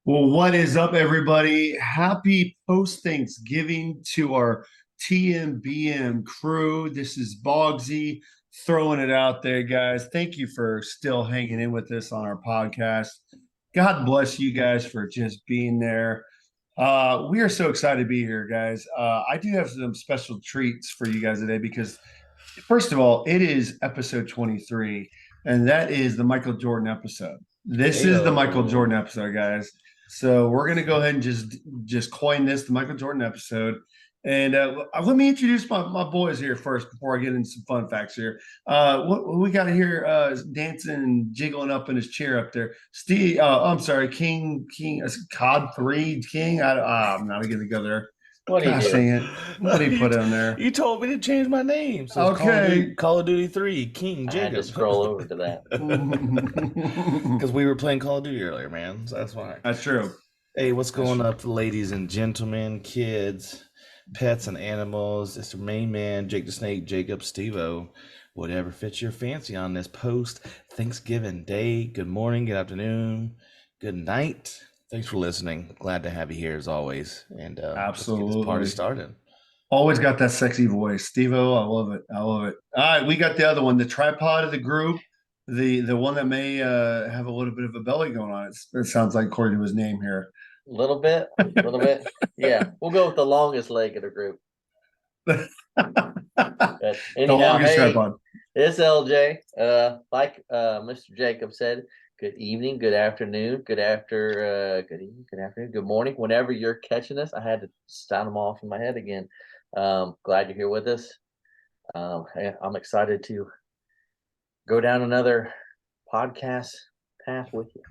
Well, what is up, everybody? Happy post Thanksgiving to our TMBM crew. This is Bogsy throwing it out there, guys. Thank you for still hanging in with us on our podcast. God bless you guys for just being there. We are so excited to be here, guys. I do have some special treats for you guys today because, first of all, it is episode 23, and that is the Michael Jordan episode. This is the Michael Ayo. Jordan episode, guys. So we're gonna go ahead and just coin this the Michael Jordan episode. And let me introduce my boys here first before I get into some fun facts here. What we got here dancing and jiggling up in his chair up there. Steve, I'm sorry, King, Cod 3 King. I'm not gonna go there. What do you Gosh do? dang it. What do you put on there? You told me to change my name. So it's Okay. Call of Duty 3, King I had to Jacob. scroll over to that. Because we were playing Call of Duty earlier, man. So that's why. That's true. Hey, what's going up, ladies and gentlemen, kids, pets and animals? It's the main man, Jake the Snake, Jacob, Steve-O. Whatever fits your fancy on this post Thanksgiving day. Good morning, good afternoon, good night. Thanks for listening. Glad to have you here as always. And let's get this Absolutely. party started. Always got that sexy voice. Steve-O, I love it. I love it. All right, we got the other one, the tripod of the group, the one that may have a little bit of a belly going on. It sounds like according to his name here. A little bit. Yeah, we'll go with the longest leg of the group. The Anyhow, longest hey, tripod. it's LJ. Like Mr. Jacob said, good evening, good afternoon, good evening, good afternoon, good morning. Whenever you're catching us, I had to sound them off in my head again. Glad you're here with us. I'm excited to go down another podcast path with you.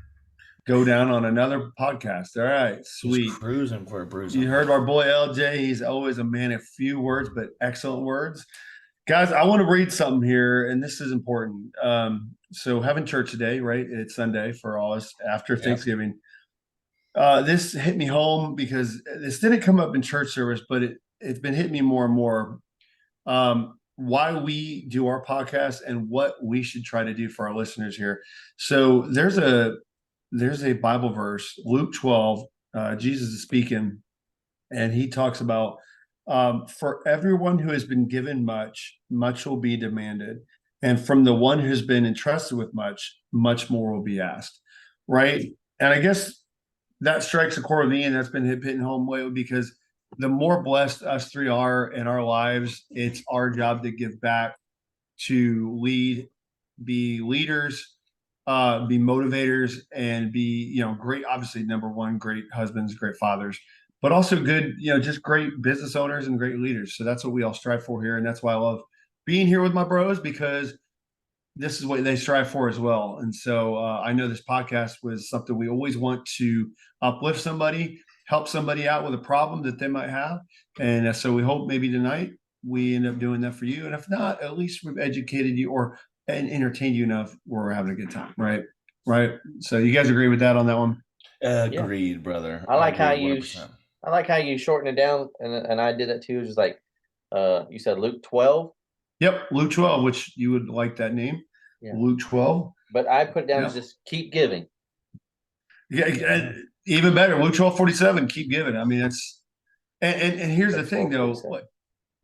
Go down on another podcast. All right, sweet. Just cruising for a bruising. You heard our boy LJ. He's always a man of few words, but excellent words. Guys, I want to read something here, and this is important. So having church today, right? It's Sunday for all us after Thanksgiving. This hit me home because this didn't come up in church service, but it's been hitting me more and more. Why we do our podcast and what we should try to do for our listeners here. So there's a Bible verse, Luke 12. Jesus is speaking, and he talks about for everyone who has been given much, much will be demanded. And from the one who's been entrusted with much, much more will be asked. Right. And I guess that strikes a chord with me, and that's been hitting home lately because the more blessed us three are in our lives, it's our job to give back, to lead, be leaders, be motivators, and be, great, obviously, number one, great husbands, great fathers, but also good, just great business owners and great leaders. So that's what we all strive for here. And that's why I love being here with my bros, because this is what they strive for as well. And so I know this podcast was something we always want to uplift somebody, help somebody out with a problem that they might have. And so we hope maybe tonight we end up doing that for you. And if not, at least we've educated you and entertained you enough where we're having a good time. Right. So you guys agree with that on that one? Agreed, brother. I like how agree you 100%. I like how you shorten it down, and I did it too. Just like you said, Luke 12. Yep, Luke 12, which you would like that name. Yeah. Luke 12. But I put it down as just keep giving. Yeah, even better. Luke 12:47, keep giving. I mean, that's and here's the thing though,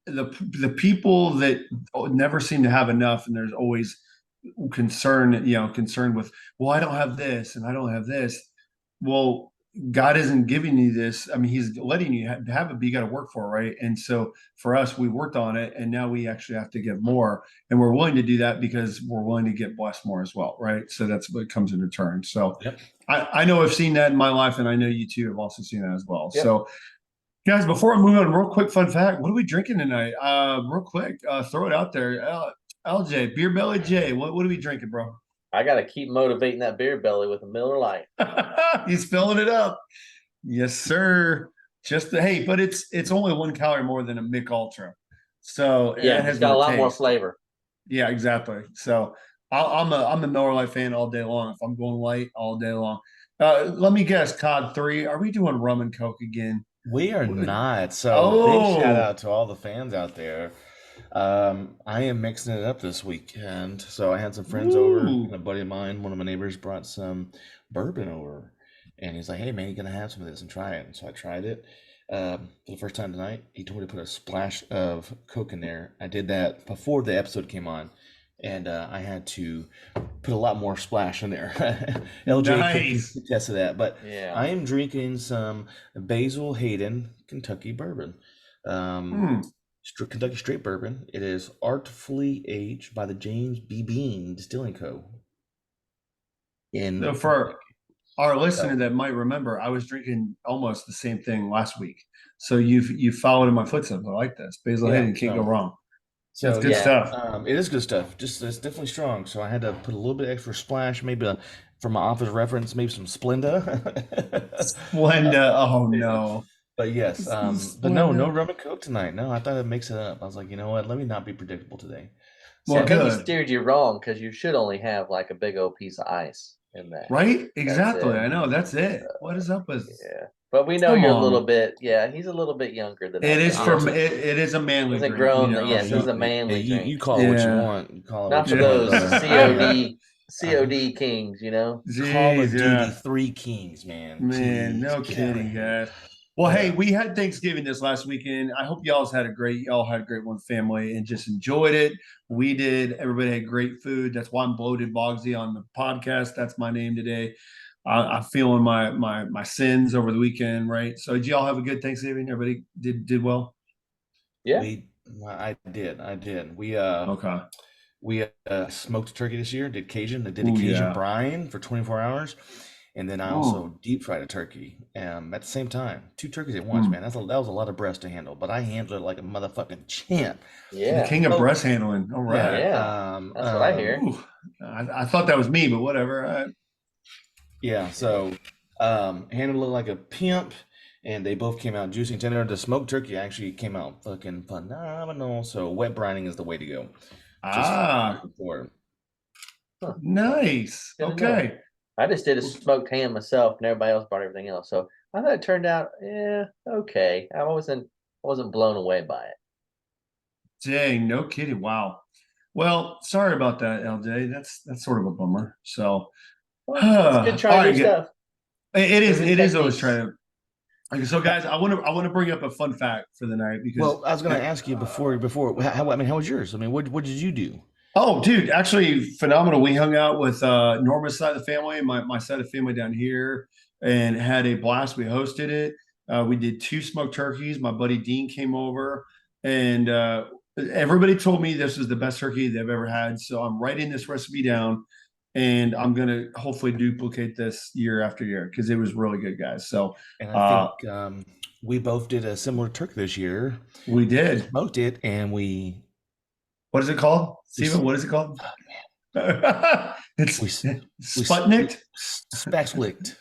the people that never seem to have enough, and there's always concerned with, well, I don't have this and I don't have this. Well, God isn't giving you this. I mean, he's letting you have it, but you got to work for it, right? And so for us, we worked on it, and now we actually have to give more, and we're willing to do that because we're willing to get blessed more as well, right? So that's what comes in return. So Yep. I know I've seen that in my life, and I know you two have also seen that as well. Yep. So guys, before I move on, real quick fun fact: what are we drinking tonight? Real quick, throw it out there. LJ, Beer Belly J, what are we drinking, bro? I got to keep motivating that beer belly with a Miller Lite. He's filling it up. Yes, sir. Hey, but it's only 1 calorie more than a Mick Ultra. So Yeah, it's got a lot more flavor. Yeah, exactly. So I'm a Miller Lite fan all day long. If I'm going light, all day long. Let me guess, COD 3. Are we doing rum and Coke again? We are not. So big shout out to all the fans out there. I am mixing it up this weekend. So I had some friends over, and a buddy of mine, one of my neighbors, brought some bourbon over. And he's like, "Hey man, you gonna have some of this and try it." And so I tried it for the first time tonight. He told me to put a splash of Coke in there. I did that before the episode came on, and I had to put a lot more splash in there. LJ Nice. could attest to that. But Yeah. I am drinking some Basil Hayden Kentucky bourbon. Kentucky straight bourbon. It is artfully aged by the James B. Bean Distilling Co. So for our listener that might remember, I was drinking almost the same thing last week. So you followed in my footsteps. I like this. Basil Hayden can't go wrong. That's good stuff. It is good stuff. Just it's definitely strong. So I had to put a little bit extra splash, maybe for my office reference, maybe some Splenda. Splenda. Oh no. But yes, but no rum and Coke tonight. No, I thought I'd mix it up. I was like, you know what? Let me not be predictable today. So I think he steered you wrong because you should only have like a big old piece of ice in that. Right? Exactly. I know. That's it. What is up with? Yeah. But we know you're a little bit. Yeah, he's a little bit younger than it is. It is a manly. He's a grown. Yes, he's a manly drink. You call it what you want. You call it not what for you those COD kings. Jeez, Call of Duty 3 kings, man. Man, no kidding, guys. Well, hey, we had Thanksgiving this last weekend. I hope y'all had a great one with family and just enjoyed it. We did. Everybody had great food. That's why I'm bloated Bogsy on the podcast. That's my name today. I'm feeling my sins over the weekend, right? So did y'all have a good Thanksgiving? Everybody did well? Yeah. I did. We smoked turkey this year, did Cajun. I did a Cajun brine for 24 hours. And then I also deep fried a turkey at the same time. 2 turkeys at once, man. That was a lot of breast to handle, but I handled it like a motherfucking champ. Yeah, the king of breast handling. All right. Yeah, that's what I hear. I thought that was me, but whatever. Yeah, so handled it like a pimp, and they both came out juicy and tender. The smoked turkey actually came out fucking phenomenal. So wet brining is the way to go. Nice. Okay. I just did a smoked ham myself, and everybody else brought everything else. So I thought it turned out, okay. I wasn't blown away by it. Dang, no kidding. Wow. Well, sorry about that, LJ. That's sort of a bummer. So, it's good trying new stuff. It is always trying to. Okay, so guys, I want to bring up a fun fact for the night because. Well, I was going to ask you before. How was yours? I mean, what did you do? Oh, dude, actually phenomenal. We hung out with Norma's side of the family, my side of the family down here, and had a blast. We hosted it. We did 2 smoked turkeys. My buddy Dean came over, and everybody told me this is the best turkey they've ever had. So I'm writing this recipe down, and I'm going to hopefully duplicate this year after year because it was really good, guys. So and I think we both did a similar turkey this year. We did. We smoked it, and we. What is it called? Steven, what is it called? Oh, man. It's Sputnik? Spatchlicked.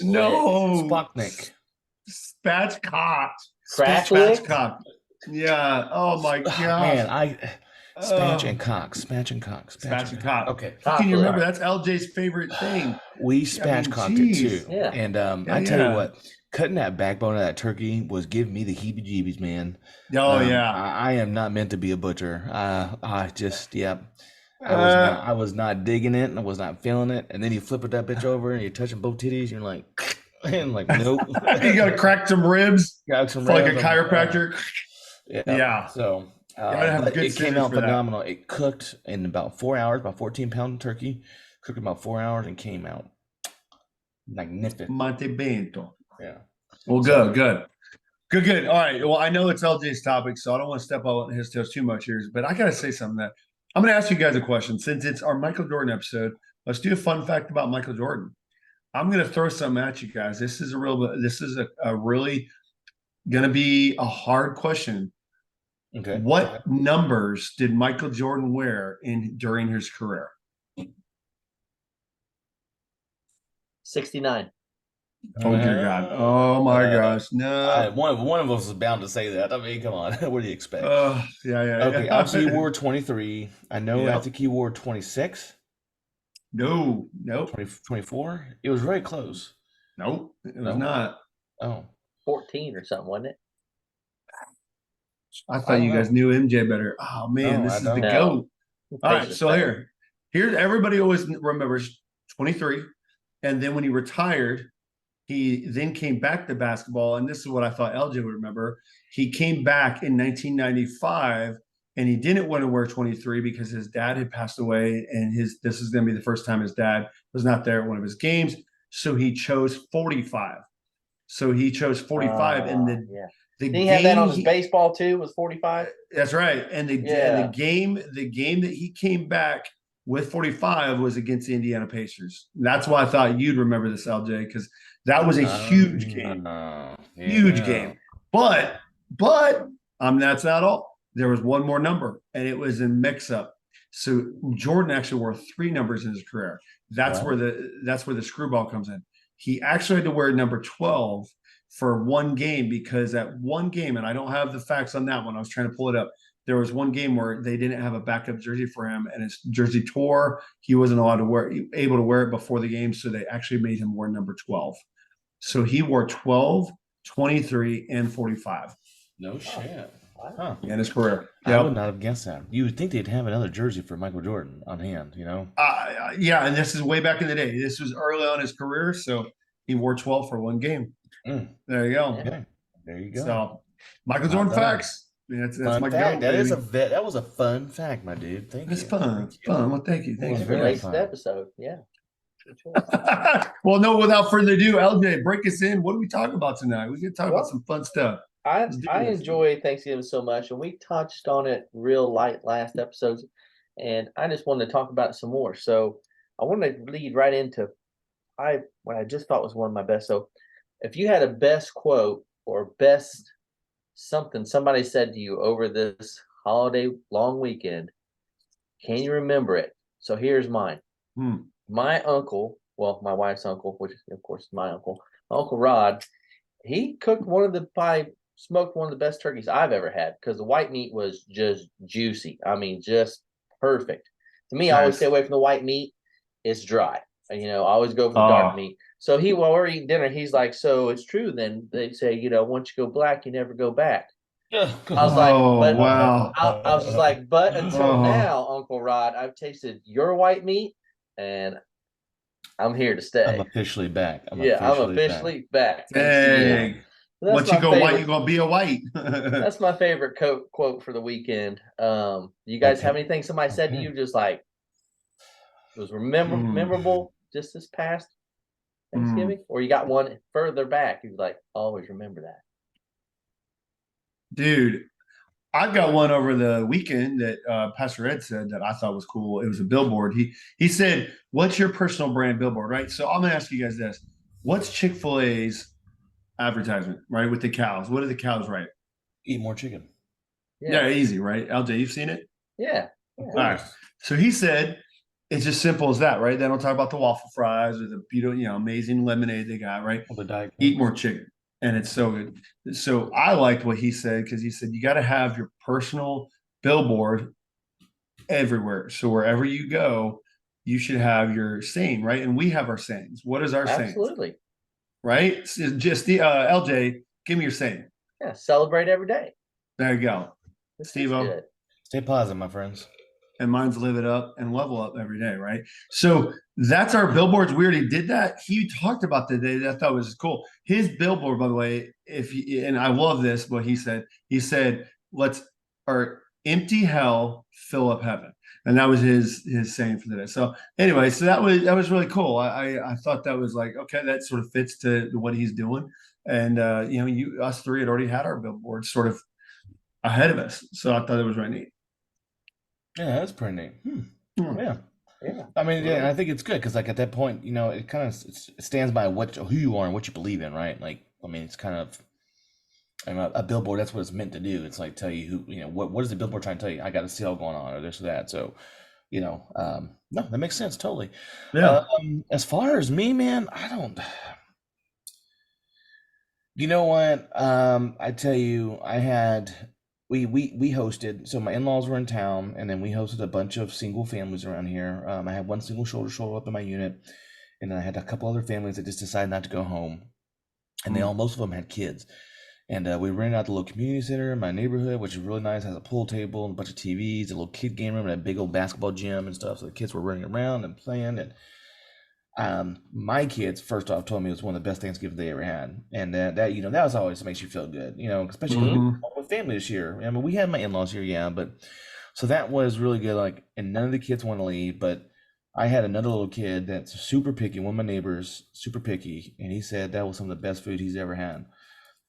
No. Sputnik. Spatchcock. Spatchcock. Yeah. Oh my god. Man, Spatch and cock. Okay. Can you remember? That's LJ's favorite thing. We spatchcocked it too. Yeah. And I tell you what, cutting that backbone of that turkey was giving me the heebie-jeebies, man. Oh yeah. I am not meant to be a butcher. I was not digging it, and I was not feeling it. And then you flip that bitch over, and you're touching both titties. You're like, and like, nope. You gotta crack some ribs. Like a chiropractor. Yeah. So. It came out phenomenal. It cooked in about 4 hours, about 14-pound turkey. Cooked about 4 hours and came out magnificent. Monte Bento. Yeah. Well, good. All right. Well, I know it's LJ's topic, so I don't want to step on his toes too much here. But I gotta say something that I'm gonna ask you guys a question. Since it's our Michael Jordan episode, let's do a fun fact about Michael Jordan. I'm gonna throw something at you guys. This is a really gonna be a hard question. Okay. What numbers did Michael Jordan wear during his career? 69. Oh dear God! Oh my gosh! No. One of us is bound to say that. I mean, come on. What do you expect? Yeah. Okay. Obviously, he wore 23. I know. Yep. I think he wore 26. No. 24. It was very close. Nope. It was not. Oh. 14 or something, wasn't it? I thought you guys knew MJ better. Oh man, this is the GOAT. All right, so here's everybody always remembers 23. And then when he retired, he then came back to basketball. And this is what I thought LJ would remember. He came back in 1995 and he didn't want to wear 23 because his dad had passed away. And this is going to be the first time his dad was not there at one of his games. So he chose 45. So he chose 45. And the Did he game have that on his baseball too? Was 45? That's right. And the game that he came back with 45 was against the Indiana Pacers. That's why I thought you'd remember this, LJ, because that was a huge game. Huge game. But that's not all. There was one more number, and it was in mix-up. So Jordan actually wore 3 numbers in his career. That's where the screwball comes in. He actually had to wear number 12 for one game because at one game, and I don't have the facts on that one, I was trying to pull it up. There was one game where they didn't have a backup jersey for him, and his jersey tore. He wasn't able to wear it before the game, so they actually made him wear number 12. So he wore 12, 23, and 45. No shit. Huh. In his career. I would not have guessed that. You would think they'd have another jersey for Michael Jordan on hand, you know? Yeah, and this is way back in the day. This was early on in his career, so he wore 12 for one game. There you go. Okay. There you go. So, Michael Jordan facts. I mean, that's my fact. That was a fun fact, my dude. Thank you. It's fun. Fun. Well, thank you. Thank you. Very fun episode. Yeah. Well, no, without further ado, LJ, break us in. What are we talking about tonight? We can talk about some fun stuff. I enjoy Thanksgiving so much, and we touched on it real light last episodes, and I just wanted to talk about it some more. So I want to lead right into what I just thought was one of my best. So if you had a best quote or best something somebody said to you over this holiday long weekend, can you remember it? So here's mine. My uncle, well, my wife's uncle, which of course is my uncle Rod, he cooked smoked one of the best turkeys I've ever had because the white meat was just juicy. I mean, just perfect. To me, I always stay away from the white meat. It's dry. I always go for the dark meat. So while we're eating dinner, he's like, so it's true then. They say, once you go black, you never go back. I was like, wow. I was just like, but until now, Uncle Rod, I've tasted your white meat and I'm here to stay. I'm officially back. I'm officially back. Dang. Once you go white, you're gonna be a white. That's my favorite quote for the weekend. You guys have anything somebody said to you just like it was memorable just this past Thanksgiving? Or you got one further back, you're like, always remember that. Dude, I've got one over the weekend that Pastor Ed said that I thought was cool. It was a billboard. He said, what's your personal brand billboard, right? So I'm gonna ask you guys this. What's Chick-fil-A's advertisement, right? With the cows. What do the cows write? Eat more chicken. Yeah, easy, right? LJ, you've seen it? Yeah. All right. So he said it's as simple as that, right? They don't talk about the waffle fries or the beautiful, amazing lemonade they got, right? Eat more chicken. And it's so good. So I liked what he said because he said you got to have your personal billboard everywhere. So wherever you go, you should have your saying, right? And we have our sayings. What is our saying? Absolutely. Right? Just the LJ, give me your saying. Yeah, celebrate every day. There you go. Steve-O. Stay positive, my friends. And mine's live it up and level up every day, right? So that's our billboards. We already did that. He talked about the day that I thought was cool. His billboard, by the way, and I love this, what he said. He said, empty hell, fill up heaven. And that was his saying for the day. So anyway, so that was really cool. I thought that was like, okay, that sort of fits to what he's doing. And us three had already had our billboards sort of ahead of us. So I thought it was really neat. Yeah, that's pretty neat. Yeah. I mean, I think it's good because, like, at that point, it kind of stands by who you are and what you believe in, right? Like, I mean, it's kind of a billboard. That's what it's meant to do. It's like tell you who, what is the billboard trying to tell you? I got a sale going on, or this or that. So, no, that makes sense totally. Yeah. As far as me, man, I don't. You know what? I tell you, I had. We hosted, so my in-laws were in town, and then we hosted a bunch of single families around here. I had one single shoulder up in my unit, and then I had a couple other families that just decided not to go home, and most of them had kids. And we rented out the little community center in my neighborhood, which is really nice. It has a pool table and a bunch of TVs, a little kid game room, and a big old basketball gym and stuff. So the kids were running around and playing. And My kids first off told me it was one of the best Thanksgiving they ever had, and that that was always makes you feel good, especially Mhm. with family this year. I mean, we had my in-laws here, yeah, but so that was really good. Like, and none of the kids want to leave, but I had another little kid that's super picky. One of my neighbors, super picky, and he said that was some of the best food he's ever had.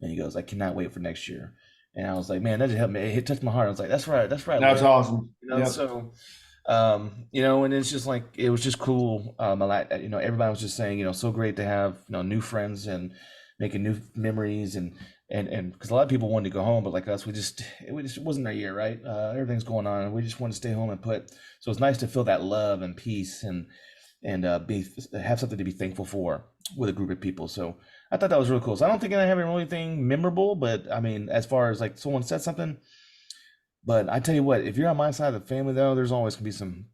And he goes, I cannot wait for next year. And I was like, man, that just helped me. It touched my heart. I was like, that's right, That's Lord. awesome. Yep. So and it's just like it was just cool. Everybody was just saying, so great to have new friends and making new memories and because a lot of people wanted to go home, but like us, it wasn't our year, right? Everything's going on, and we just wanted to stay home and put. So it's nice to feel that love and peace and have something to be thankful for with a group of people. So I thought that was really cool. So I don't think I have anything memorable, but I mean, as far as like someone said something. But I tell you what, if you're on my side of the family, though, there's always gonna be some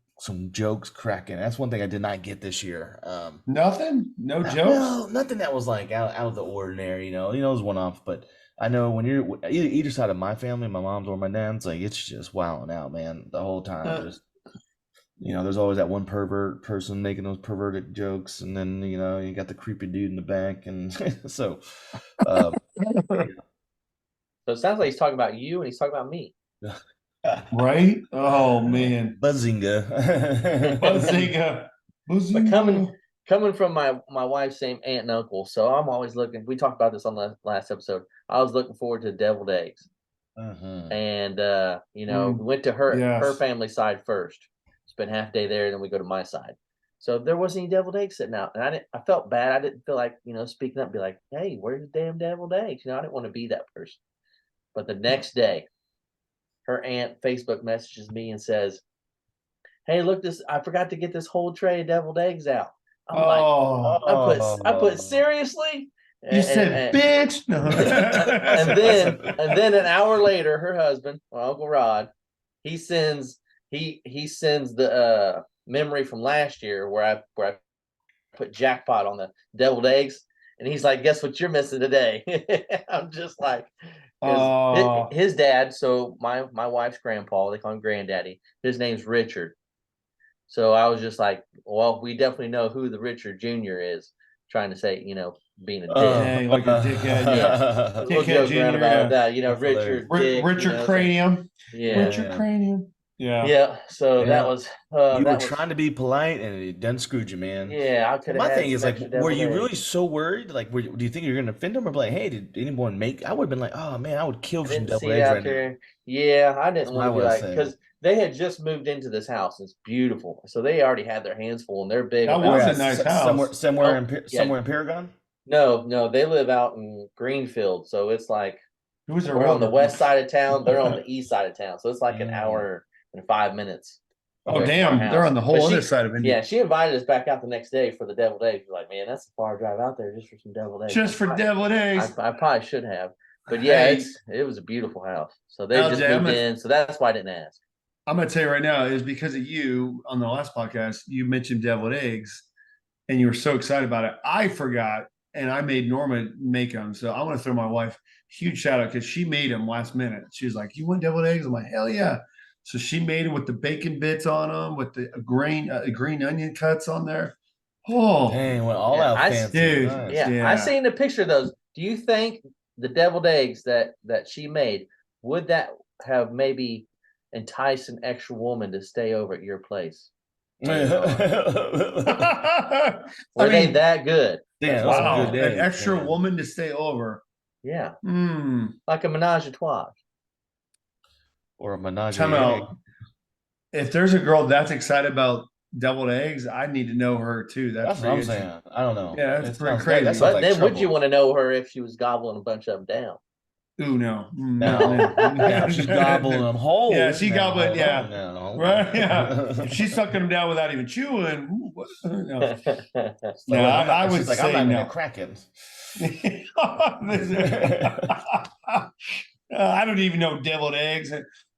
jokes cracking. That's one thing I did not get this year. Nothing? No jokes? No, nothing that was like out of the ordinary. It was one off. But I know when you're either side of my family, my mom's or my dad's, like it's just wilding out, man, the whole time. Just there's always that one pervert person making those perverted jokes, and then you got the creepy dude in the back, and so. So it sounds like he's talking about you and he's talking about me. Right? Oh man. Buzzinga. Buzzinga. But coming from my wife's same aunt and uncle, so I'm always looking. We talked about this on the last episode. I was looking forward to deviled eggs, and we went to her family side first. Spent half day there, and then we go to my side. So there wasn't any deviled eggs sitting out, and I felt bad. I didn't feel like speaking up, and be like, "Hey, where's the damn deviled eggs?" I didn't want to be that person. But the next day, her aunt Facebook messages me and says, "Hey, look, I forgot to get this whole tray of deviled eggs out." I'm like, I put seriously. You said, "Bitch." No. and then an hour later, her husband, my Uncle Rod, he sends the memory from last year where I put jackpot on the deviled eggs, and he's like, "Guess what you're missing today?" I'm just like, his dad. So my wife's grandpa, they call him Granddaddy. His name's Richard. So I was just like, well, we definitely know who the Richard Jr. is. Trying to say, being a dick. Dang, like a dickhead. Yeah. We'll joke around about that. Richard. Richard Cranium. Yeah. Richard Cranium. Yeah. Yeah. So that was. You were trying to be polite, and it done screwed you, man. Yeah, I could have. My thing is like, were you really so worried? Like, do you think you're gonna offend them, or be like, hey, did anyone make? I would have been like, oh man, I would kill for some deviled eggs right now. Yeah, I didn't want to be like, because they had just moved into this house. It's beautiful, so they already had their hands full, and they're big. That was a nice house. Somewhere in Paragon. No, they live out in Greenfield, so it's like we're on the west side of town. They're on the east side of town, so it's like an hour and 5 minutes. Oh damn! They're on the whole other side of India. Yeah, she invited us back out the next day for the deviled eggs. We're like, man, that's a far drive out there just for some deviled eggs. Just for deviled eggs. I probably should have, but yeah, it was a beautiful house. So they just moved in, so that's why I didn't ask. I'm gonna tell you right now, it was because of you on the last podcast. You mentioned deviled eggs, and you were so excited about it. I forgot, and I made Norma make them. So I want to throw my wife a huge shout out because she made them last minute. She was like, "You want deviled eggs?" I'm like, "Hell yeah!" So she made them with the bacon bits on them, with the green onion cuts on there. Oh, dang, went all out fancy. Dude, nice. Yeah, I seen the picture of those. Do you think the deviled eggs that she made, would that have maybe enticed an extra woman to stay over at your place? Were they that good? Damn, wow, good an extra woman to stay over. Yeah, like a menage a trois. Or a menage. If there's a girl that's excited about deviled eggs, I need to know her too. That's what I'm saying. I don't know. Yeah, that's pretty crazy. But then would you want to know her if she was gobbling a bunch of them down? Ooh, no. Yeah, she's gobbling them whole. Yeah, she gobbling. Yeah, no. Right. Yeah, if she's sucking them down without even chewing. No, I would say I'm not no. gonna crack it. I don't even know deviled eggs.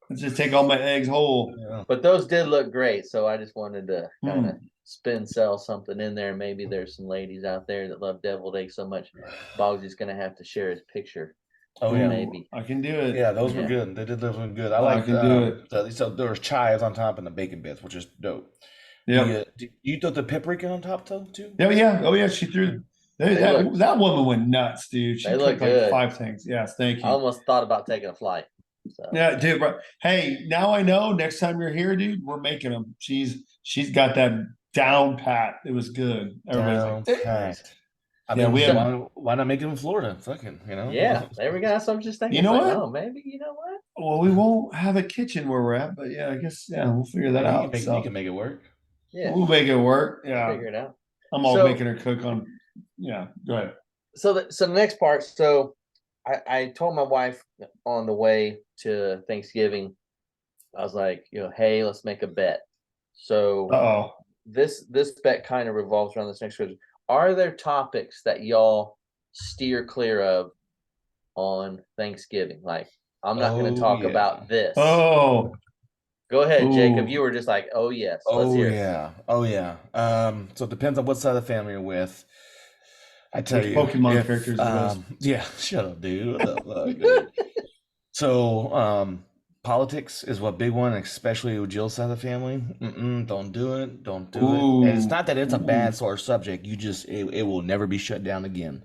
Let's just take all my eggs whole. Yeah. But those did look great, so I just wanted to kind of sell something in there. Maybe there's some ladies out there that love deviled eggs so much. Bogsy's gonna have to share his picture. Oh yeah, maybe I can do it. Yeah, those were good. They did those one good. I can do it. So there was chives on top and the bacon bits, which is dope. Yep. Do you throw the paprika on top though too? Yeah, yeah. Oh yeah, she threw They look that woman went nuts, dude. She they look cooked like good. 5 things. Yes, thank I you. almost thought about taking a flight. So Yeah, dude. Bro. Hey, now I know. Next time you're here, dude, we're making them. She's got that down pat. It was good. Everybody's like, Down "Eh." pat. I Yeah, we mean, so had. why not make it in Florida? Fucking, yeah, there we go. That's what I'm just thinking. You It's know like, what? oh, maybe you know what? Well, we won't have a kitchen where we're at, but yeah, I guess we'll figure that You can out. make you So can make it work. Yeah, we'll make it work. we'll Yeah, figure it out. I'm all So making her cook on. Yeah, go ahead. so the next part. So I told my wife on the way to Thanksgiving, I was like, hey, let's make a bet. So Oh, this bet kind of revolves around this next question. Are there topics that y'all steer clear of on Thanksgiving? Like, I'm not going to Oh talk yeah. about this. oh, Go ahead, Jacob. You ooh. were just like, oh yes, let's Oh hear it. yeah. Oh yeah. So it depends on what side of the family you're with. I tell Which you, Pokemon character if is the best? yeah, shut up, dude. What the fuck, dude? So, politics is what big one, especially with Jill's side of the family. Don't do it. Don't do it. And it's Ooh, not that it's a bad ooh. sort of subject. You just it will never be shut down again.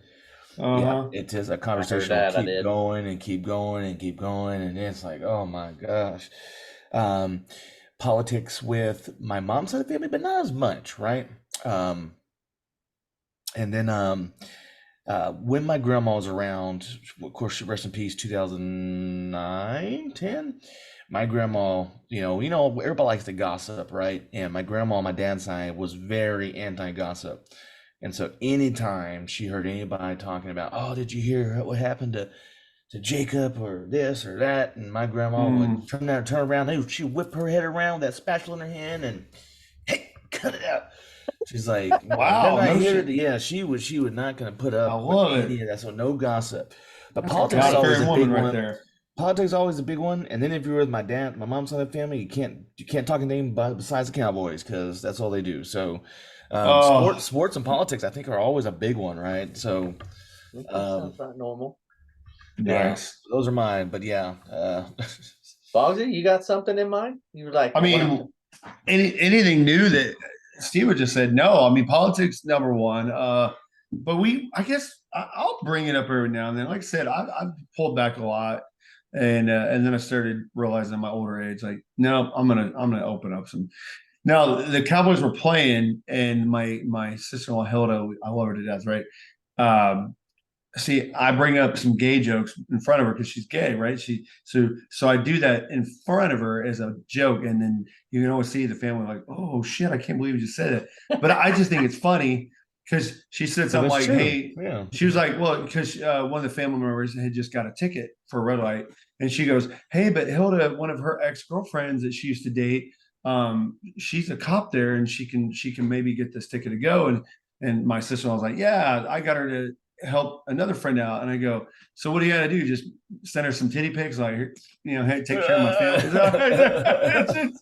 Yeah, Uh-huh. it is a I heard conversation will that. I keep did. going and keep going and keep going, and it's like, oh my gosh. Um, Politics with my mom's side of the family, but not as much, right? Um, and then when my grandma was around, of course, she rest in peace, 2009, 10. My grandma, everybody likes to gossip, right? And my grandma on my dad's side was very anti-gossip. And so anytime she heard anybody talking about, oh, did you hear what happened to Jacob or this or that? And my grandma would Mm. turn around, she whip her head around with that spatula in her hand and, hey, cut it out. She's like, didn't Wow, I no hear it? shit. Yeah, she would not gonna put I up with love it. any of that. So no gossip. But That's a politics is Nice. always God-fearing a woman big right one. there. Politics is always a big one. And then if you're with my mom's side of the family, you can't talk anything besides the Cowboys because that's all they do. So Oh, sports and politics I think are always a big one, right? So Okay, um, sounds not normal. yeah, nice. those are mine. But yeah, Bogsy, you got something in mind? You were like, I what I'm. mean, anything new that Steve just said? No, I mean politics number one. But I guess I'll bring it up every now and then. Like I said, I've pulled back a lot, and then I started realizing in my older age, like, no, I'm gonna open up some. Now the Cowboys were playing, and my sister-in-law Hilda, I love her to death, right? Um, See, I bring up some gay jokes in front of her because she's gay, right? So I do that in front of her as a joke, and then you can always see the family like, "Oh shit, I can't believe you just said it." But I just think it's funny because she said but something it's like, true. "Hey," Yeah. she was like, "Well," because one of the family members had just got a ticket for a red light, and she goes, "Hey, but Hilda, one of her ex girlfriends that she used to date, she's a cop there, and she can maybe get this ticket to go." And my sister was like, "Yeah, I got her to help another friend out." And I go, "So what do you got to do? Just send her some titty pics, like, hey, take care of my family."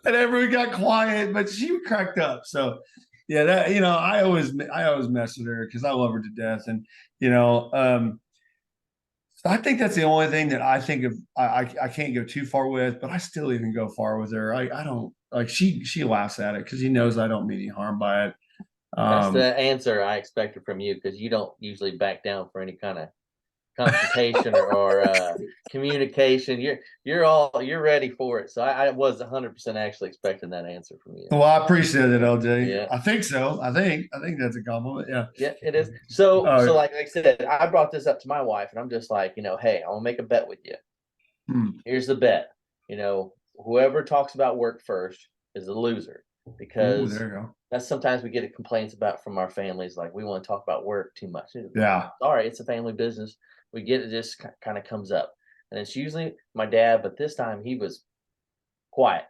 And everyone got quiet, but she cracked up. So yeah, that I always mess with her because I love her to death, and you know, I think that's the only thing that I think of. I can't go too far with, but I still even go far with her. I don't like she laughs at it because she knows I don't mean any harm by it. That's Um, the answer I expected from you because you don't usually back down for any kind of confrontation or communication. You're ready for it. So I was 100% actually expecting that answer from you. well, I appreciate it, LJ. Yeah. I think so. I think that's a compliment. Yeah. Yeah, it is. So Uh, like I said, I brought this up to my wife, and I'm just like, hey, I'll make a bet with you. hmm. Here's the bet. Whoever talks about work first is a loser Ooh, because there you go. that's sometimes we get complaints about from our families, like we want to talk about work too much. Yeah. Sorry, it's a family business. We get it, just kind of comes up, and it's usually my dad, but this time he was quiet,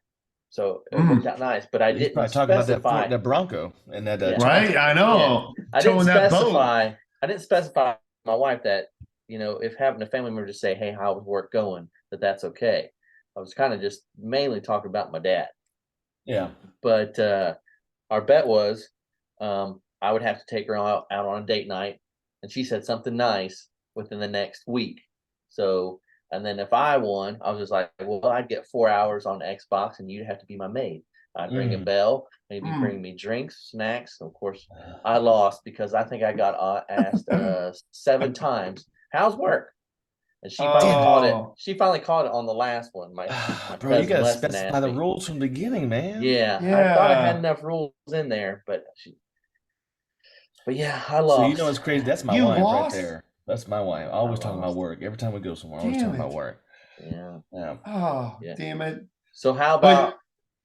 so it worked Mm, out nice. But I He's didn't probably talking about specify. that Bronco and that Yeah, chopper. right. I yeah, know. I didn't Towing that boat. specify. I didn't specify my wife that if having a family member just say, "Hey, how's work going?" that's okay. I was kind of just mainly talking about my dad, Yeah. but our bet was I would have to take her out on a date night, and she said something nice within the next week. So, and then if I won, I was just like, well, I'd get 4 hours on Xbox, and you'd have to be my maid. I'd ring a Mm. bell, maybe Mm. bring me drinks, snacks. Of course, I lost because I think I got asked 7 times, "How's work?" And she finally Damn it. caught it. Oh, She finally caught it on the last one. My Bro, you cousin gotta Weston specify asked the me. rules from the beginning, man. Yeah, I thought I had yeah. enough rules in there, but yeah, I So you know lost. what's crazy? That's my You wife right lost? there. That's my wife. I Always talking about lost. work. Every time we go somewhere, always Damn talking about it. work. Yeah, Yeah. Oh, yeah. damn it. So how But about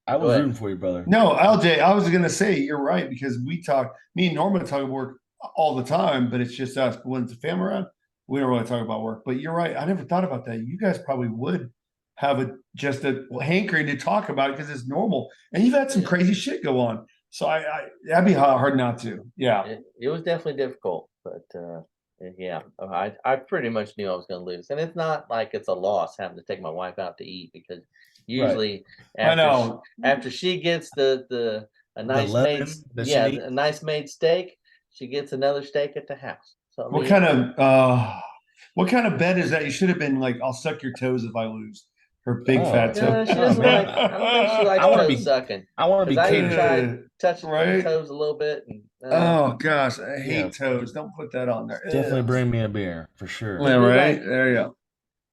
I go was ahead? rooting for you, brother. no, LJ, I was gonna say you're right because me and Norman talk about work all the time, but it's just us. But when it's a family around, we don't really talk about work. But you're right. I never thought about that. You guys probably would have just a hankering to talk about it because it's normal. And you've had some Yeah. crazy shit go on. So I that'd be hard not to. Yeah. It was definitely difficult, but yeah, I pretty much knew I was going to lose, and it's not like it's a loss having to take my wife out to eat because Right. usually I know. after she gets the a The nice made loving that she yeah needs. a nice made steak, she gets another steak at the house. So I What mean, kind of what kind of bet is that? You should have been like, I'll suck your toes if I lose. Her big Oh, fat toe. no, she oh doesn't man. like. I don't think she I likes wanna toes be sucking I wanna because be I even catered. tried touching her Right? toes a little bit, and Oh gosh, I hate Yes. toes. Don't put that on there. Definitely Ugh. bring me a beer for sure. Yeah, it'd be right. like There you go.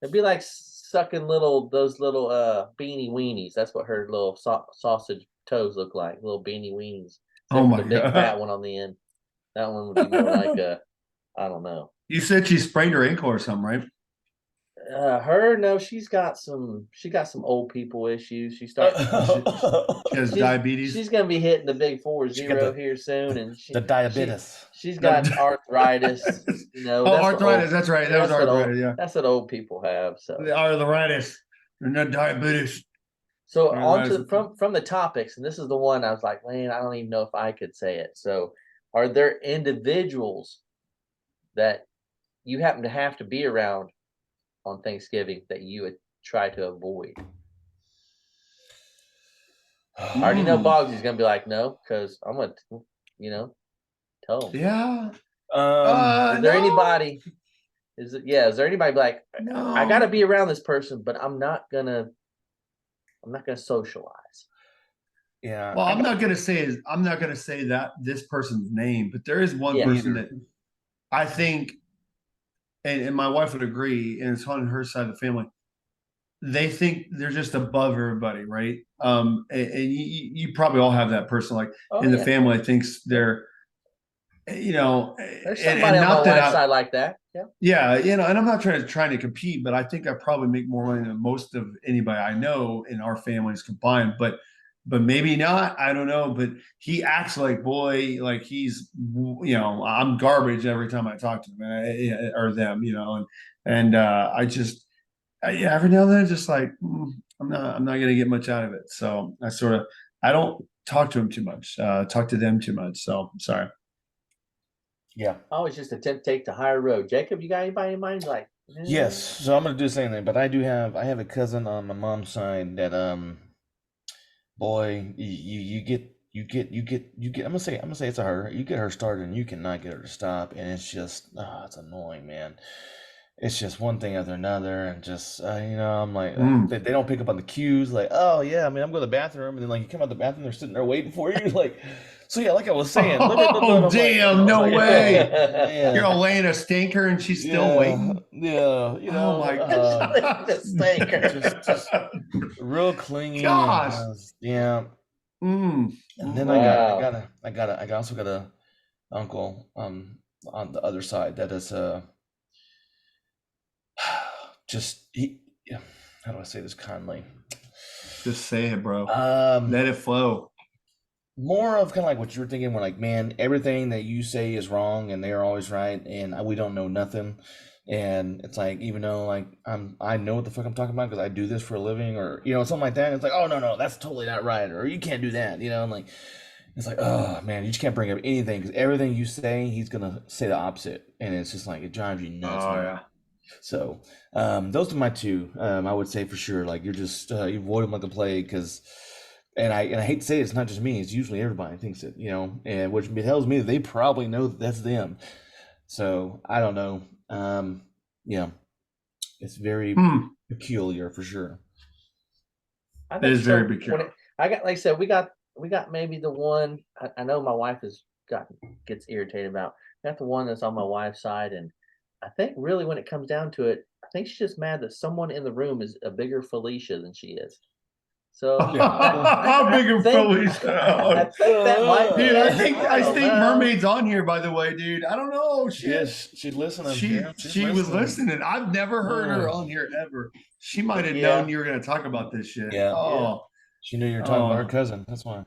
It'd be like sucking those little beanie weenies. That's what her little sausage toes look like, little beanie weenies, Oh except for my the big fat god. one on the end. That one would be more like a, I don't know. You said she sprained her ankle or something, right? Her no, she got some old people issues. She has diabetes. She's gonna be hitting the big She got 40 here soon, and the diabetes. she's got arthritis. Oh, That's what arthritis. That's right. That was arthritis. Yeah. that's what old people have. So The arthritis. They're not diabetes. So on Arthritis. to from the topics, and this is the one I was like, man, I don't even know if I could say it. So, are there individuals that you happen to have to be around on Thanksgiving that you would try to avoid? I already know Mm. Bogsy's gonna be like, no, because I'm gonna, tell him. Yeah. Is there No. anybody? Is there anybody like, I got to No. be around this person, but I'm not gonna socialize. Yeah, Well, I got I'm not gonna say that this person's name, but there is one Yeah, me person either. that I think, and my wife would agree, and it's on her side of the family. They think they're just above everybody, right? And you probably all have that person like oh in the yeah, family thinks they're, there's and somebody on my not that wife's I, side like that. Yeah. yeah, and I'm not trying to compete, but I think I probably make more money than most of anybody I know in our families combined. But maybe not. I don't know. But he acts like boy, like he's I'm garbage every time I talk to him or them, and I just yeah, every now and then just like I'm not gonna get much out of it. So I don't talk to him too much, talk to them too much. So sorry. Yeah. I always just attempt to take the higher road. Jacob, you got anybody in mind? Like, Yes. So I'm gonna do the same thing, but I have a cousin on my mom's side that boy, you get I'm gonna say it's a her. You get her started and you cannot get her to stop, and it's just it's annoying, man. It's just one thing after another, and just I'm like Mm. they don't pick up on the cues. Like, oh yeah, I mean, I'm going to the bathroom, and then like you come out the bathroom, they're sitting there waiting for you. Like, so yeah, like I was saying, blah, blah, blah, blah, and Oh damn! I'm No like, way! oh You're man, all laying a stinker and she's still yeah, waiting. yeah, Oh my the just stinker. real clingy and gosh! just yeah. Mm. And then Wow. I also got a uncle on the other side that is just he yeah, how do I say this kindly? Just say it, bro. Um, Let it flow. more of kind of like what you were thinking, when like, man, everything that you say is wrong and they are always right, and we don't know nothing. And it's like, even though like I know what the fuck I'm talking about because I do this for a living, or something like that. It's like, oh no, that's totally not right, or you can't do that, and like it's like, oh man, you just can't bring up anything because everything you say, he's gonna say the opposite, and it's just like it drives you nuts, Oh man. yeah. So those are my two. I would say for sure, like you're just you avoid them like the plague, because and I hate to say it, it's not just me. It's usually everybody thinks it, and which tells me that they probably know that that's them. So I don't know. Yeah, it's very Hmm. peculiar for sure. I That think is very so. When peculiar. I got, like I said, we got maybe the one. I know my wife gets irritated about. Got the one that's on my wife's side, and I think really when it comes down to it, I think she's just mad that someone in the room is a bigger Felicia than she is. So How big are Phillies? I think that might be Dude, I it. think I don't know. Mermaid's on here, by the way, dude. I don't know. Shit. Yes, she's listening. Yeah, she's She was listening. listening. I've never heard her on here ever. She might have Yeah. known you were going to talk about this shit. Yeah. Oh, She knew you were talking about her oh, cousin. That's why.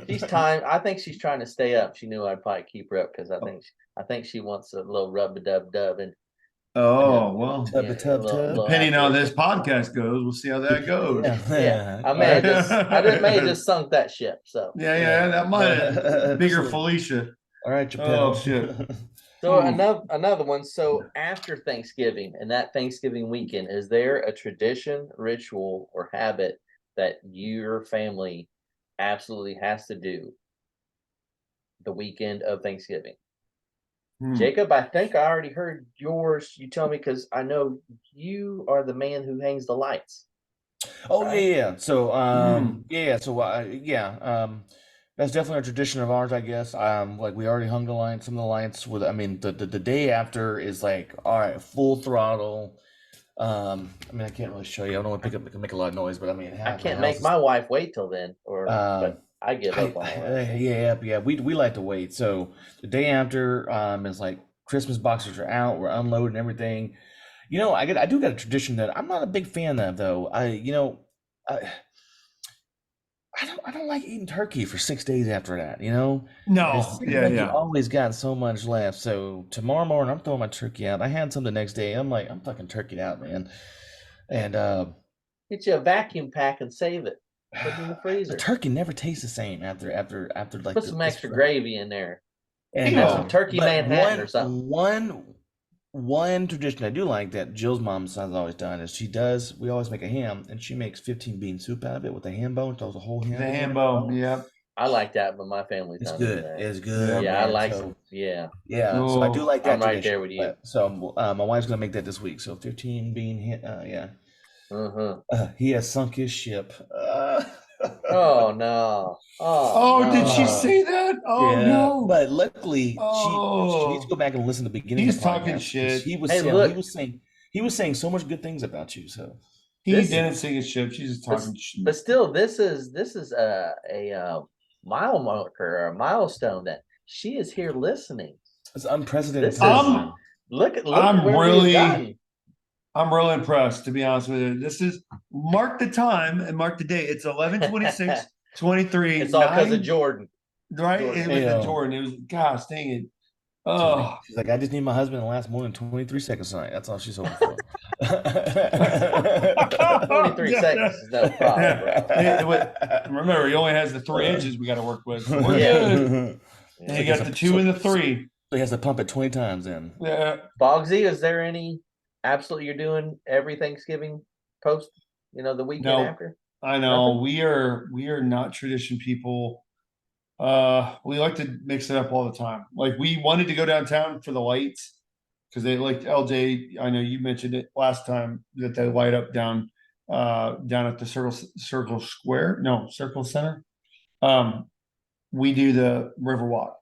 I think she's trying to stay up. She knew I'd probably keep her up because I think she wants a little rub a dub dub and oh, well. Tub to tub tub. Depending on how this podcast goes, we'll see how that goes. Yeah. I may have just sunk that ship. So Yeah, that might have bigger Absolutely. Felicia. All right, Oh, Geppetto. shit. So Ooh. another one. So after Thanksgiving and that Thanksgiving weekend, is there a tradition, ritual, or habit that your family absolutely has to do the weekend of Thanksgiving? Hmm. Jacob, I think I already heard yours. You tell me because I know you are the man who hangs the lights. Oh right? yeah. So Mm. yeah. So that's definitely a tradition of ours, I guess. Like we already hung the lights. Some of the lights with. I mean, the day after is like all right, full throttle. I mean, I can't really show you. I don't want to pick up. It can make a lot of noise, but I mean, I half my can't house make is. my wife wait till then, Um, but I give up on all that. yeah. We like to wait. So the day after is like Christmas boxes are out. We're unloading everything. You know, I do got a tradition that I'm not a big fan of though. I I don't like eating turkey for 6 days after that, you know? It No, seems like you yeah. always got so much left. So tomorrow morning I'm throwing my turkey out. I had some the next day. I'm like, I'm fucking turkey out, man. And Get you a vacuum pack and save it. Put it in the the freezer. turkey never tastes the same after like Put some this. extra gravy in there. And Have some turkey but Manhattan or something. one tradition I do like that Jill's mom has always done is we always make a ham and she makes 15 bean soup out of it with a ham bone, throws a whole ham The in there. hambo, yep. I like that, but my family's It's not into good. that. It's good, Yeah, I man. like So some. Yeah, yeah, so I do Oh, like that I'm right tradition. there with you. So my wife's gonna make that this week. So 15 bean, yeah. He has sunk his ship. Oh no. oh, did she no. say that? Oh Yeah, no. but luckily she needs to go Oh, back and listen to the beginning of he's the talking podcast because shit. Hey, look. he was saying so much good things about you. So He This didn't say his shit. She's just but, talking shit. but still, this is a mile marker or a milestone that she is here listening. it's unprecedented This is time. look at I'm where we have gotten. I'm really impressed, to be honest with you. This is mark the time and mark the date. It's 11/26, 23. It's all because of 9, Jordan. right? Jordan. It was the Yeah. Jordan. It was, gosh, dang it. She's like, I just need my husband to last more than 23 seconds tonight. That's all she's hoping for. 23 seconds is no problem, bro. Remember, he only has the 3 inches we got to work with. So we're Yeah. good. And he got the 2 and the 3. So he has to pump it 20 times in. Yeah. Bogsy, is there any absolutely you're doing every Thanksgiving post, the weekend No. after? I know. Nothing? We are not tradition people. We like to mix it up all the time. Like we wanted to go downtown for the lights because they like LJ. I know you mentioned it last time that they light up down at the Circle Square, no, Circle Center. We do the Riverwalk,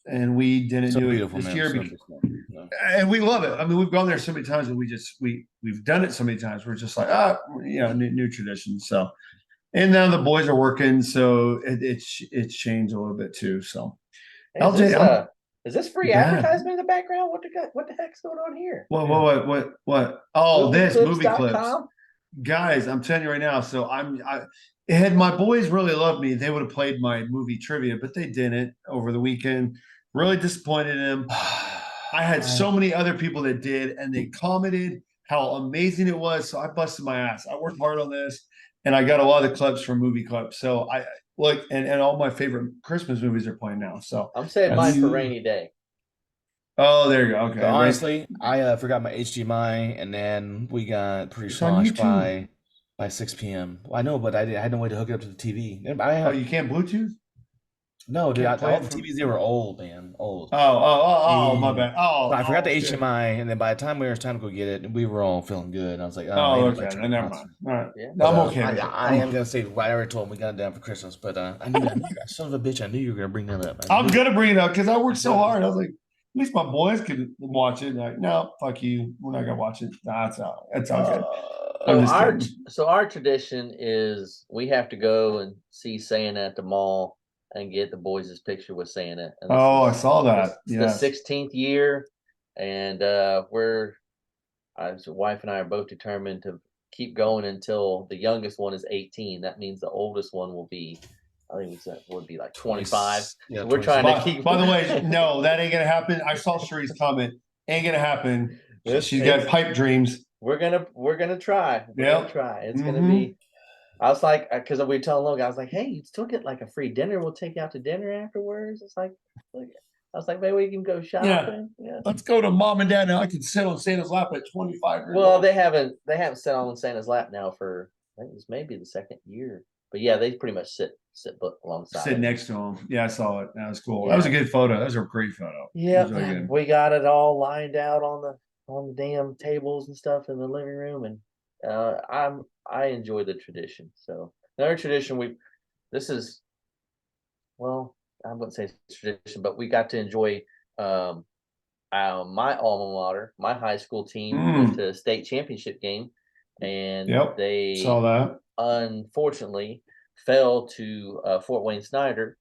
and we didn't So do it beautiful, this man. year So because, beautiful. No. and we love it. I mean, we've gone there so many times, and we've done it so many times. We're just like, new tradition. So, and now the boys are working, so it's changed a little bit too. So, Hey, LJ, is this free Yeah. advertisement in the background? What the heck's going on here? what? Oh, this movie clips, Movieclips.com? guys. I'm telling you right now. So had my boys really loved me, they would have played my movie trivia, but they didn't over the weekend. Really disappointed in them. I had so many other people that did, and they commented how amazing it was. So I busted my ass. I worked hard on this, and I got a lot of the clips from movie clips. So I look, and all my favorite Christmas movies are playing now. So I'm saying mine for rainy day. oh, there you go. Okay. So honestly, I forgot my HDMI, and then we got pretty It's on sloshed YouTube. by 6 p.m. Well, I know, but I had no way to hook it up to the TV. Oh, you can't Bluetooth? No, dude, Can't play all it the from. TVs, they were old, man. Old. My Yeah. bad. So I forgot the Shit. HMI, and then by the time it was time to go get it, we were all feeling good. And I was like, oh, Oh, ain't okay. nobody Then turning never mind. console. All right. Yeah. No, But I'm okay I, with it. I am gonna say what I already told him we got it down for Christmas. But I knew son of a bitch, I knew you were gonna bring that up. I I'm knew it. gonna bring it up because I worked so hard. I was like, at least my boys could watch it. Like, no, fuck you. We're not gonna watch it. Nah, it's all. It's all good. I'm So just kidding. our tradition is we have to go and see Santa at the mall and get the boys' picture with Santa. And Oh, I saw this that. is the Yes. 16th year, and so wife and I are both determined to keep going until the youngest one is 18. That means the oldest one will be, I think it would be like 25. Yeah, So we're trying to keep. By the way, no, that ain't gonna happen. I saw Cherie's comment. Ain't gonna happen. She's got it's pipe dreams. we're gonna try. We're gonna Yep. try. It's gonna Mm-hmm. be. I was like, because we were telling Logan, I was like, hey, you still get like a free dinner. We'll take you out to dinner afterwards. It's like, I was like, maybe we can go Yeah. shopping. Yeah. Let's go to mom and dad now. I can sit on Santa's lap at 25 years Well, old. they haven't sat on Santa's lap now for I think it's maybe the second year. But yeah, they pretty much sit alongside. Sit of next to him. Yeah, I saw it. That was cool. Yeah. That was a good photo. That was a great photo. Yeah, Really good. we got it all lined out on the damn tables and stuff in the living room, and I enjoy the tradition. So another tradition this is well, I wouldn't say it's tradition, but we got to enjoy my alma mater, my high school team went to a state championship game, and Yep. they Saw that. unfortunately fell to Fort Wayne Snyder.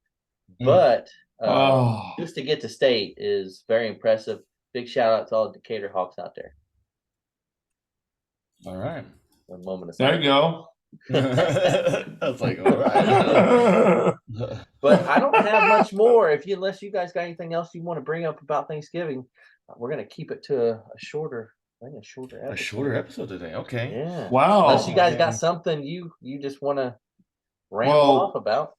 Mm. But Oh. just to get to state is very impressive. Big shout out to all the Decatur Hawks out there. All right. One moment of There you go. I was like, all right. But I don't have much more. Unless you guys got anything else you want to bring up about Thanksgiving, we're gonna keep it to a shorter episode. A shorter episode today. Okay. Yeah. Wow. Unless you guys man. got something you just want to ramble off about.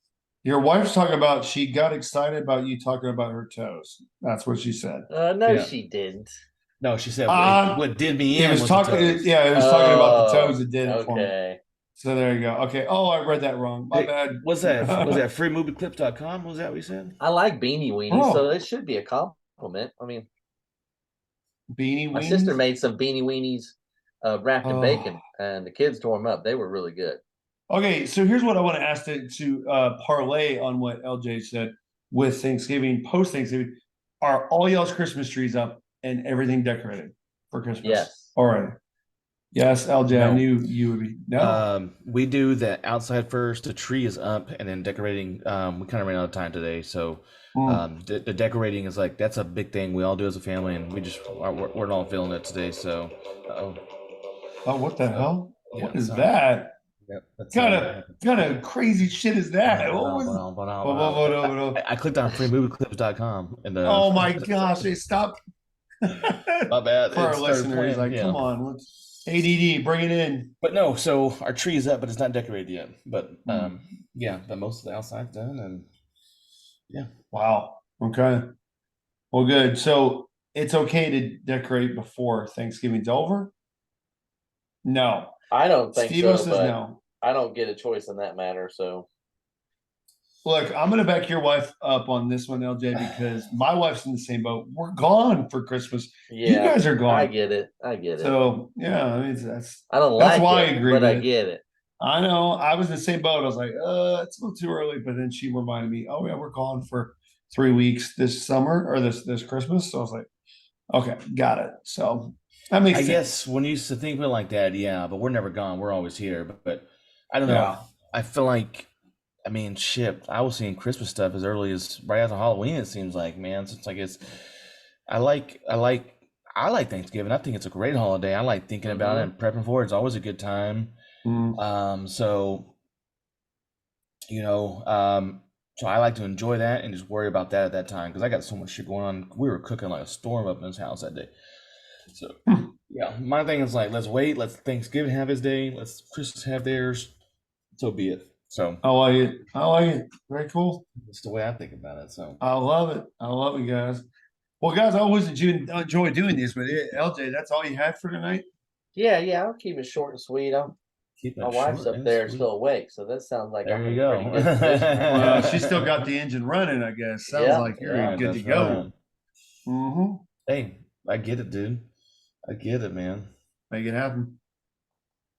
Your wife's talking about she got excited about you talking about her toes. That's what she said. No, Yeah. she didn't. No, she said Uh, what did me It in was was talking. the toes. Yeah, it was talking about the toes that did it for me. Okay. So there you go. Okay. Oh, I read that wrong. My bad. Was that freemovieclips.com? Was that what you said? I like beanie weenies, so it should be a compliment. I mean, Beanie my weenies? sister made some beanie weenies wrapped in bacon, and the kids tore them up. They were really good. Okay, so here's what I want to ask to parlay on what LJ said with Thanksgiving, post Thanksgiving. Are all y'all's Christmas trees up and everything decorated for Christmas? Yes. All right. Yes, LJ, No. I knew you would be. No. We do the outside first. The tree is up, and then decorating. We kind of ran out of time today, so the decorating is like that's a big thing we all do as a family, and we're not feeling it today. So, Oh, what the hell? Yeah, what is sorry. that? Yep, Kind of crazy shit is that? What was I clicked on freemovieclips.com and oh my gosh, they stopped. My bad. For our listener, he's like, come on, let's ADD, bring it in. But no, so our tree is up, but it's not decorated yet. But yeah, but most of the outside's done, and yeah. Wow. Okay. Well, good. So it's okay to decorate before Thanksgiving's over? No. I don't think Steve-O so, says but no. I don't get a choice in that matter. So Look, I'm gonna back your wife up on this one, LJ, because my wife's in the same boat. We're gone for Christmas. yeah, You guys are gone. I get it. So yeah, I mean that's I don't that's like why it, I agree but with I it. get it. I know. I was in the same boat. I was like, it's a little too early. But then she reminded me, oh yeah, we're gone for 3 weeks this summer or this Christmas. So I was like, okay, got it. So that makes sense. I guess when you used to think of it like that, yeah, but we're never gone. We're always here. But I don't know. Yeah. I feel like, I mean, shit, I was seeing Christmas stuff as early as right after Halloween, it seems like, man. So it's like I like Thanksgiving. I think it's a great holiday. I like thinking about it and prepping for it. It's always a good time. So so I like to enjoy that and just worry about that at that time because I got so much shit going on. We were cooking like a storm up in this house that day. So yeah, my thing is like, let's wait. Let's Thanksgiving have his day. Let's Christmas have theirs. So be it. So I like it. I like it. Very cool. That's the way I think about it. So I love it. I love it, guys. Well, guys, I always enjoy doing this, but LJ, that's all you had for tonight? Yeah, I'll keep it short and sweet. Keep My it wife's short up and there sweet. still awake, so that sounds like There I'm you in pretty go. good position right Well, now. she's still got the engine running, I guess. Sounds Yeah. like you're Right, good to that's go. right. Mm-hmm. Hey, I get it, dude. I get it, man. Make it happen.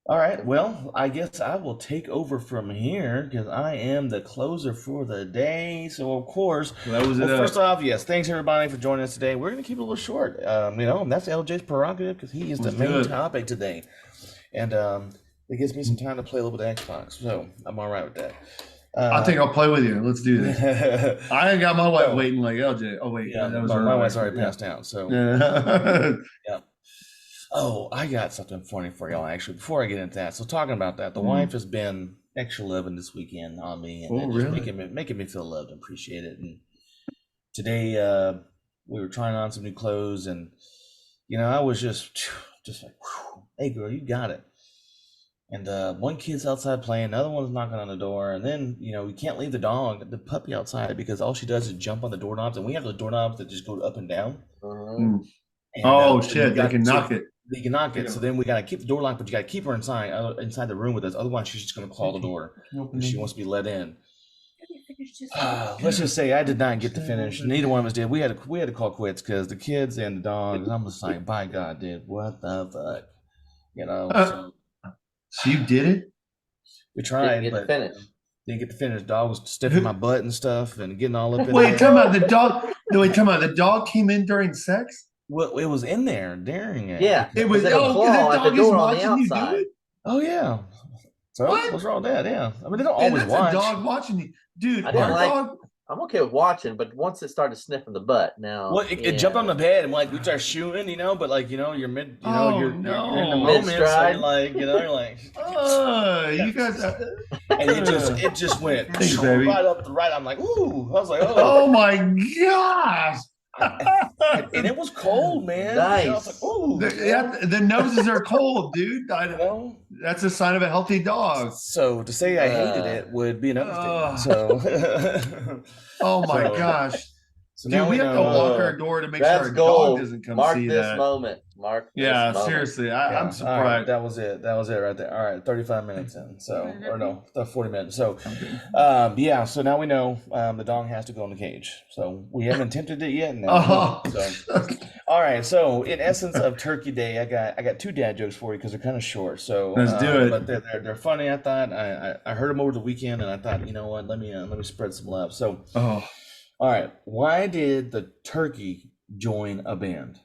All right, well, I guess I will take over from here because I am the closer for the day. So, of course, That was it. well, first off, yes, thanks everybody for joining us today. We're going to keep it a little short, and that's LJ's prerogative because he is the Let's do main it. topic today. And it gives me some time to play a little bit of Xbox, so I'm all right with that. I think I'll play with you. Let's do this. I ain't got my wife So, waiting like LJ. Oh wait, yeah, that was my wife's earlier. already passed out, so. Yeah. Yeah. Oh, I got something funny for y'all actually. Before I get into that, so talking about that, the Mm. wife has been extra loving this weekend on me, and Oh, just really? making me feel loved and appreciated. And today, we were trying on some new clothes, and I was just like, whew, hey girl, you got it. And one kid's outside playing, the other one's knocking on the door, and then we can't leave the puppy outside because all she does is jump on the doorknobs, and we have the doorknobs that just go up and down. Mhm. And Oh so you shit! They can knock it. They can knock it. Yeah. So then we gotta keep the door locked, but you gotta keep her inside the room with us. Otherwise, she's just gonna claw the door if she wants to be let in. Let's just say I did not get to finish. Neither one of us did. We had to call quits because the kids and the dogs. I'm just like, by God, dude, what the fuck? So So you did it? we Didn't tried, get to but finish. didn't get to finish. Dog was stiffing my butt and stuff and getting all up in Wait, there. talking about the dog. No, wait, talking about the dog came in during sex. Well, it was in there during it. Yeah. It was It'll because claw that at the dog is door on the watching you do outside. it. Oh yeah. So What? what's wrong with that? Yeah. I mean, they don't And always that's watch. a dog watching you, dude. I didn't Our like- dog. I'm okay with watching, but once it started sniffing the butt, now Well, it jumped on the bed and like we start shooting, but like you're mid, Oh, you're in the no. moment, so Mid-stride. you're like, you're like, You guys. and it just went Thanks, baby. right up the right. I'm like, ooh, I was like, oh, Oh my gosh! and it was cold, man. Nice. I was like, ooh, The noses are cold, dude. That's a sign of a healthy dog. So to say I hated it would be an understatement. So, Oh my So- gosh. so Dude, now we have to know. lock our door to make sure That's our gold. dog doesn't come Mark see this that. moment. Mark this Yeah, moment. seriously. Yeah, I'm all right, surprised. that was it. That was it right there. All right, 35 minutes in. So, or no, 40 minutes. So, Okay. yeah. So now we know the dog has to go in the cage. So we haven't attempted it yet. No. Oh. So, all right. So in essence of Turkey Day, I got two dad jokes for you because they're kind of short. So Let's do it. But they're funny. I thought I heard them over the weekend, and I thought, you know what? Let me spread some love. So, Oh. all right. Why did the turkey join a band?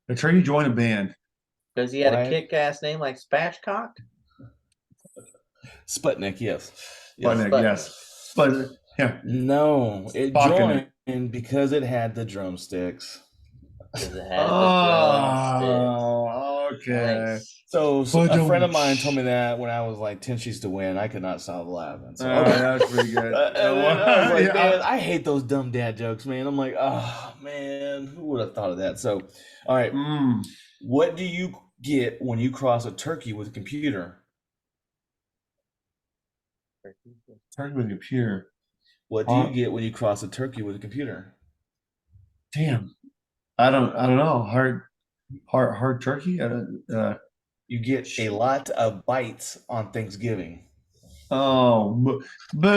The turkey joined a band. Because he had Why? a kick-ass name like Spatchcock. Sputnik, yes. Sputnik, Sputnik. yes. But yeah. No, it Spocking joined because it had the drumsticks. Because it had the Oh, drumsticks. okay. Nice. So But a friend of mine told me that when I was like 10 sheets to win. I could not stop laughing. So, That was pretty good. and then I was like, Yeah. man, I hate those dumb dad jokes, man. I'm like, oh, man, who would have thought of that? So, all right. Mm. What do you get when you cross a turkey with a computer? Turkey with a computer. What do you get when you cross a turkey with a computer? Damn. I don't know. Hard turkey? You get a lot of bites on Thanksgiving. Oh, boo!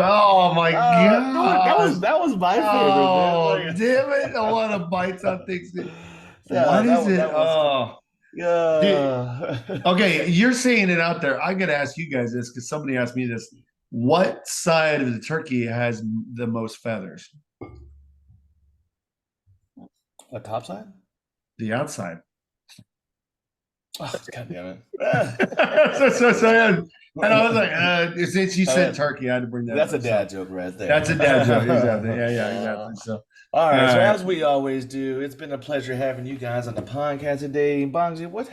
Oh my god! Dude, that was my favorite. Oh, Man. Like, damn it! A lot of bites on things. Yeah, What that is was- it? that was- Oh, yeah. okay. You're saying it out there. I gotta ask you guys this because somebody asked me this. What side of the turkey has the most feathers? A top side? The outside. Oh, God damn it. And I was like, since you said turkey, I had to bring that That's up. a dad joke right there. That's a dad joke. Exactly. Yeah, exactly. So, All right, so All right. as we always do, it's been a pleasure having you guys on the podcast today. Bongzi,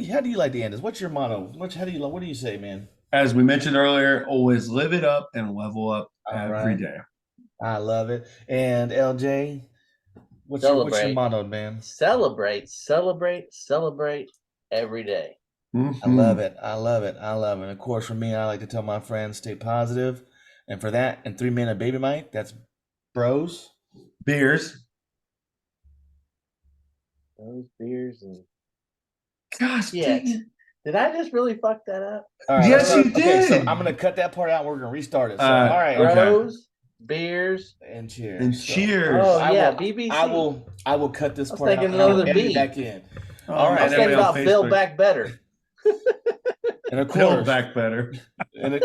how do you like to end this? What's your motto? What do you say, man? as we mentioned earlier, always live it up and level up All every right. day. I love it. And LJ, what's your Celebrate. motto, man? Celebrate every day. I love it. I love it. I love it. And of course, for me, I like to tell my friends, stay positive. And for that, and 3 Men of Baby Mike, that's bros. Beers. Those beers and Gosh, yet. dang Did I just really fuck that up? All right, Yes, you okay, so did. I'm gonna cut that part out. We're gonna restart it. So, Uh, all right, okay. Bros, beers. and cheers. And So, cheers. Oh I yeah, will, BBC. I will cut this I was part out thinking and I'll another edit B. it back in. Oh, all I right, was thinking everybody on about Build Facebook. Back Better. And of Build course, back better. and of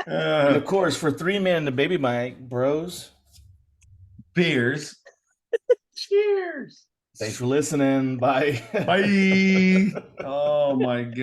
Uh, course, for 3 men in the baby mic, bros. beers. Cheers. Thanks for listening. Bye. Bye. Oh my God.